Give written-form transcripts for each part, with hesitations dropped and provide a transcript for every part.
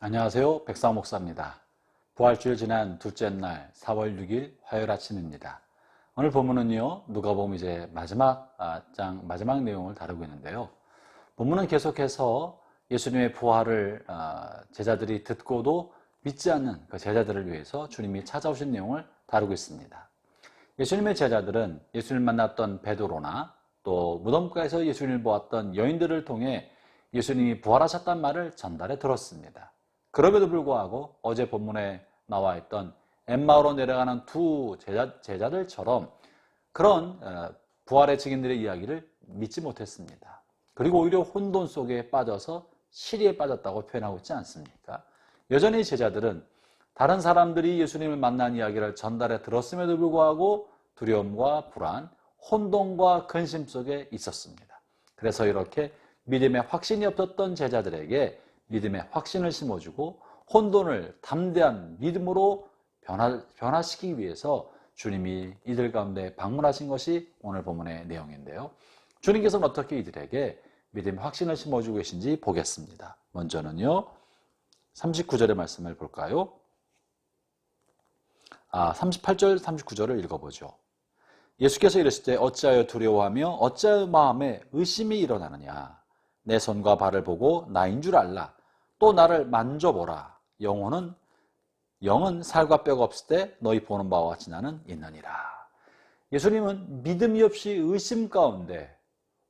안녕하세요. 백상 목사입니다. 부활주일 지난 둘째 날 4월 6일 화요일 아침입니다. 오늘 본문은요, 누가복음 이제 마지막 마지막 내용을 다루고 있는데요. 본문은 계속해서 예수님의 부활을 제자들이 듣고도 믿지 않는 그 제자들을 위해서 주님이 찾아오신 내용을 다루고 있습니다. 예수님의 제자들은 예수님을 만났던 베드로나 또 무덤가에서 예수님을 보았던 여인들을 통해 예수님이 부활하셨다는 말을 전달해 들었습니다. 그럼에도 불구하고 어제 본문에 나와 있던 엠마오로 내려가는 두 제자들처럼 그런 부활의 증인들의 이야기를 믿지 못했습니다. 그리고 오히려 혼돈 속에 빠져서 시리에 빠졌다고 표현하고 있지 않습니까? 여전히 제자들은 다른 사람들이 예수님을 만난 이야기를 전달해 들었음에도 불구하고 두려움과 불안, 혼돈과 근심 속에 있었습니다. 그래서 이렇게 믿음의 확신이 없었던 제자들에게 믿음의 확신을 심어주고 혼돈을 담대한 믿음으로 변화시키기 위해서 주님이 이들 가운데 방문하신 것이 오늘 본문의 내용인데요. 주님께서는 어떻게 이들에게 믿음의 확신을 심어주고 계신지 보겠습니다. 먼저는요, 39절의 말씀을 볼까요? 38절, 39절을 읽어보죠. 예수께서 이르시되 어찌하여 두려워하며 어찌하여 마음에 의심이 일어나느냐. 내 손과 발을 보고 나인 줄 알라. 또 나를 만져보라. 영은 살과 뼈가 없을 때 너희 보는 바와 같이 나는 있느니라. 예수님은 믿음이 없이 의심 가운데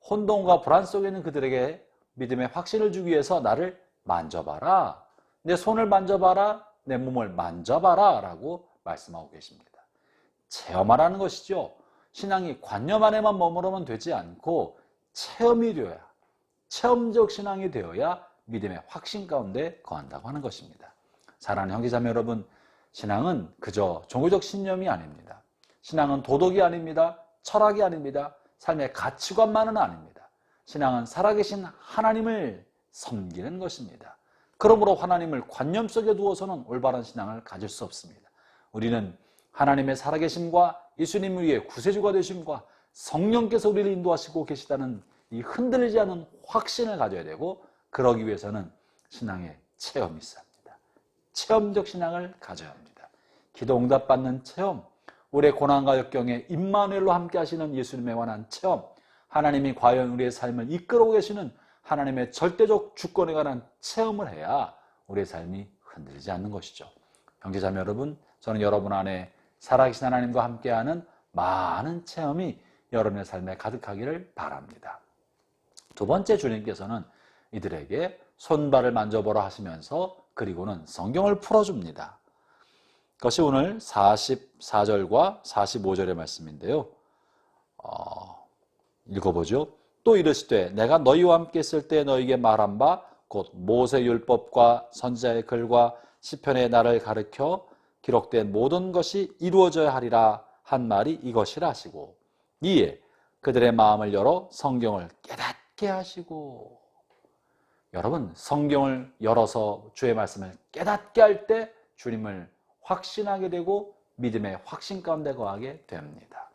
혼돈과 불안 속에 있는 그들에게 믿음의 확신을 주기 위해서 나를 만져봐라. 내 손을 만져봐라. 내 몸을 만져봐라. 라고 말씀하고 계십니다. 체험하라는 것이죠. 신앙이 관념 안에만 머무르면 되지 않고 체험이 되어야, 체험적 신앙이 되어야 믿음의 확신 가운데 거한다고 하는 것입니다. 사랑하는 형제자매 여러분, 신앙은 그저 종교적 신념이 아닙니다. 신앙은 도덕이 아닙니다. 철학이 아닙니다. 삶의 가치관만은 아닙니다. 신앙은 살아계신 하나님을 섬기는 것입니다. 그러므로 하나님을 관념 속에 두어서는 올바른 신앙을 가질 수 없습니다. 우리는 하나님의 살아계심과 예수님을 위해 구세주가 되심과 성령께서 우리를 인도하시고 계시다는 이 흔들리지 않은 확신을 가져야 되고, 그러기 위해서는 신앙의 체험이 있어야 합니다. 체험적 신앙을 가져야 합니다. 기도 응답받는 체험, 우리의 고난과 역경에 임마누엘로 함께 하시는 예수님에 관한 체험, 하나님이 과연 우리의 삶을 이끌어오고 계시는 하나님의 절대적 주권에 관한 체험을 해야 우리의 삶이 흔들리지 않는 것이죠. 형제자매 여러분, 저는 여러분 안에 살아계신 하나님과 함께하는 많은 체험이 여러분의 삶에 가득하기를 바랍니다. 두 번째, 주님께서는 이들에게 손발을 만져보라 하시면서 그리고는 성경을 풀어줍니다. 그것이 오늘 44절과 45절의 말씀인데요. 읽어보죠. 또 이르시되 내가 너희와 함께 있을 때 너희에게 말한 바 곧 모세 율법과 선지자의 글과 시편의 나를 가르쳐 기록된 모든 것이 이루어져야 하리라 한 말이 이것이라 하시고, 이에 그들의 마음을 열어 성경을 깨닫게 하시고. 여러분, 성경을 열어서 주의 말씀을 깨닫게 할 때 주님을 확신하게 되고 믿음의 확신 가운데 거하게 됩니다.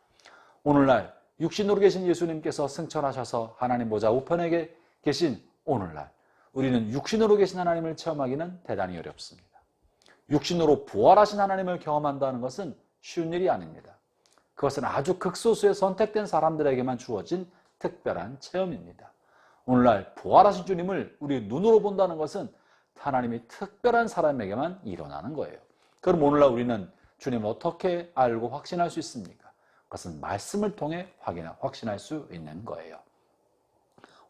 오늘날 육신으로 계신 예수님께서 승천하셔서 하나님 보좌 우편에 계신 오늘날 우리는 육신으로 계신 하나님을 체험하기는 대단히 어렵습니다. 육신으로 부활하신 하나님을 경험한다는 것은 쉬운 일이 아닙니다. 그것은 아주 극소수의 선택된 사람들에게만 주어진 특별한 체험입니다. 오늘날 부활하신 주님을 우리 눈으로 본다는 것은 하나님이 특별한 사람에게만 일어나는 거예요. 그럼 오늘날 우리는 주님을 어떻게 알고 확신할 수 있습니까? 그것은 말씀을 통해 확신할 수 있는 거예요.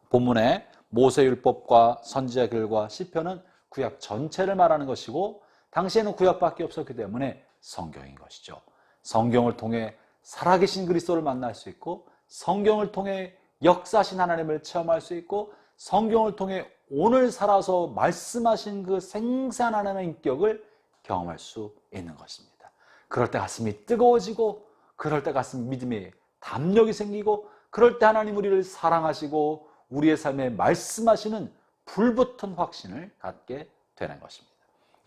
본문에 모세율법과 선지자 글과 시편은 구약 전체를 말하는 것이고, 당시에는 구약밖에 없었기 때문에 성경인 것이죠. 성경을 통해 살아계신 그리스도를 만날 수 있고, 성경을 통해 역사하신 하나님을 체험할 수 있고, 성경을 통해 오늘 살아서 말씀하신 그 생생한 하나님의 인격을 경험할 수 있는 것입니다. 그럴 때 가슴이 뜨거워지고, 그럴 때 가슴 믿음의 담력이 생기고, 그럴 때 하나님 우리를 사랑하시고 우리의 삶에 말씀하시는 불붙은 확신을 갖게 되는 것입니다.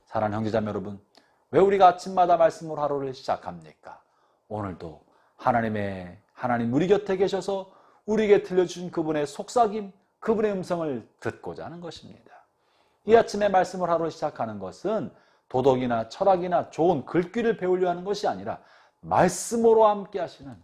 사랑하는 형제자매 여러분, 왜 우리가 아침마다 말씀으로 하루를 시작합니까? 오늘도 하나님 우리 곁에 계셔서 우리에게 들려주신 그분의 속삭임, 그분의 음성을 듣고자 하는 것입니다. 이 아침에 말씀을 하루 시작하는 것은 도덕이나 철학이나 좋은 글귀를 배우려 하는 것이 아니라 말씀으로 함께 하시는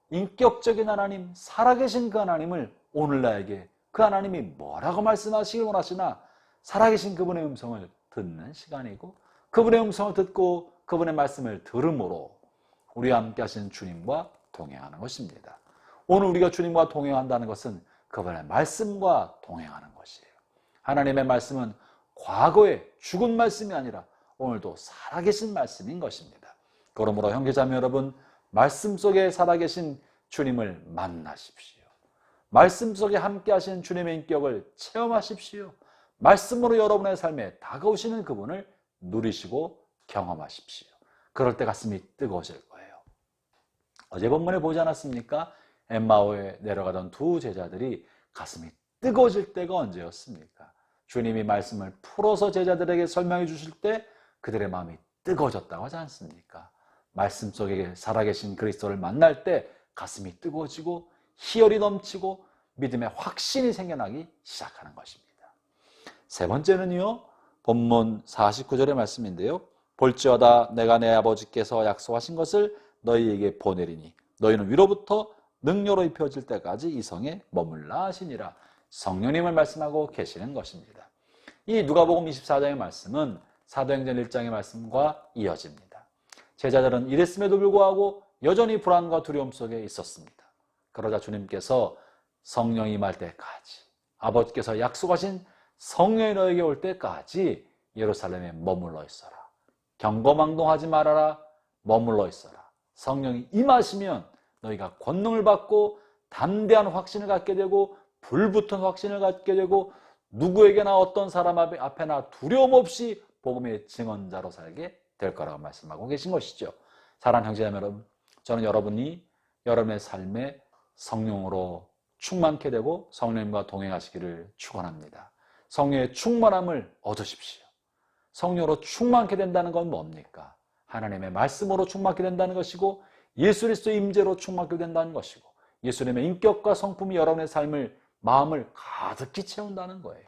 인격적인 하나님, 살아계신 그 하나님을 오늘 나에게 그 하나님이 뭐라고 말씀하시길 원하시나 살아계신 그분의 음성을 듣는 시간이고, 그분의 음성을 듣고 그분의 말씀을 들음으로 우리와 함께 하시는 주님과 동행하는 것입니다. 오늘 우리가 주님과 동행한다는 것은 그분의 말씀과 동행하는 것이에요. 하나님의 말씀은 과거의 죽은 말씀이 아니라 오늘도 살아계신 말씀인 것입니다. 그러므로 형제자매 여러분, 말씀 속에 살아계신 주님을 만나십시오. 말씀 속에 함께 하시는 주님의 인격을 체험하십시오. 말씀으로 여러분의 삶에 다가오시는 그분을 누리시고 경험하십시오. 그럴 때 가슴이 뜨거워질 거예요. 어제 본문에 보지 않았습니까? 엠마오에 내려가던 두 제자들이 가슴이 뜨거워질 때가 언제였습니까? 주님이 말씀을 풀어서 제자들에게 설명해 주실 때 그들의 마음이 뜨거워졌다고 하지 않습니까? 말씀 속에 살아계신 그리스도를 만날 때 가슴이 뜨거워지고 희열이 넘치고 믿음의 확신이 생겨나기 시작하는 것입니다. 세 번째는요, 본문 49절의 말씀인데요. 볼지어다 내가 내 아버지께서 약속하신 것을 너희에게 보내리니 너희는 위로부터 능력으로 입혀질 때까지 이 성에 머물라 하시니라. 성령님을 말씀하고 계시는 것입니다. 이 누가복음 24장의 말씀은 사도행전 1장의 말씀과 이어집니다. 제자들은 이랬음에도 불구하고 여전히 불안과 두려움 속에 있었습니다. 그러자 주님께서 성령이 임할 때까지, 아버지께서 약속하신 성령이 너에게 올 때까지 예루살렘에 머물러 있어라. 경거망동하지 말아라. 머물러 있어라. 성령이 임하시면 너희가 권능을 받고 담대한 확신을 갖게 되고 불붙은 확신을 갖게 되고 누구에게나 어떤 사람 앞에나 두려움 없이 복음의 증언자로 살게 될 거라고 말씀하고 계신 것이죠. 사랑하는 형제자매 여러분, 저는 여러분이 여러분의 삶에 성령으로 충만케 되고 성령님과 동행하시기를 축원합니다. 성령의 충만함을 얻으십시오. 성령으로 충만케 된다는 건 뭡니까? 하나님의 말씀으로 충만케 된다는 것이고 예수 그리스도의 임재로 충만케 된다는 것이고 예수님의 인격과 성품이 여러분의 삶을, 마음을 가득히 채운다는 거예요.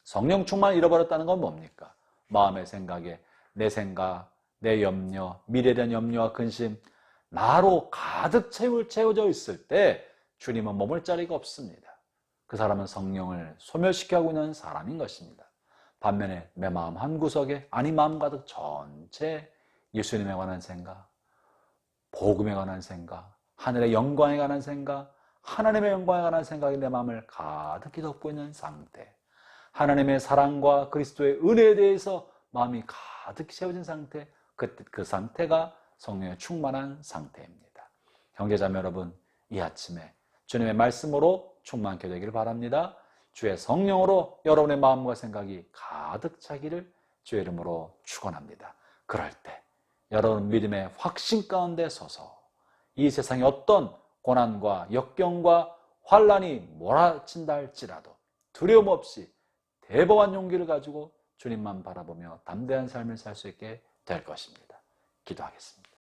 성령 충만을 잃어버렸다는 건 뭡니까? 마음의 생각에 내 생각, 내 염려, 미래에 대한 염려와 근심, 나로 가득 채워져 있을 때 주님은 머물 자리가 없습니다. 그 사람은 성령을 소멸시켜하고 있는 사람인 것입니다. 반면에 내 마음 한구석에, 아니 마음 가득 전체 예수님에 관한 생각, 복음에 관한 생각, 하늘의 영광에 관한 생각, 하나님의 영광에 관한 생각이 내 마음을 가득히 덮고 있는 상태, 하나님의 사랑과 그리스도의 은혜에 대해서 마음이 가득히 채워진 상태, 그 상태가 성령의 충만한 상태입니다. 형제자매 여러분, 이 아침에 주님의 말씀으로 충만케 되기를 바랍니다. 주의 성령으로 여러분의 마음과 생각이 가득 차기를 주의 이름으로 축원합니다. 그럴 때 여러분 믿음의 확신 가운데 서서 이 세상의 어떤 고난과 역경과 환난이 몰아친다 할지라도 두려움 없이 대범한 용기를 가지고 주님만 바라보며 담대한 삶을 살 수 있게 될 것입니다. 기도하겠습니다.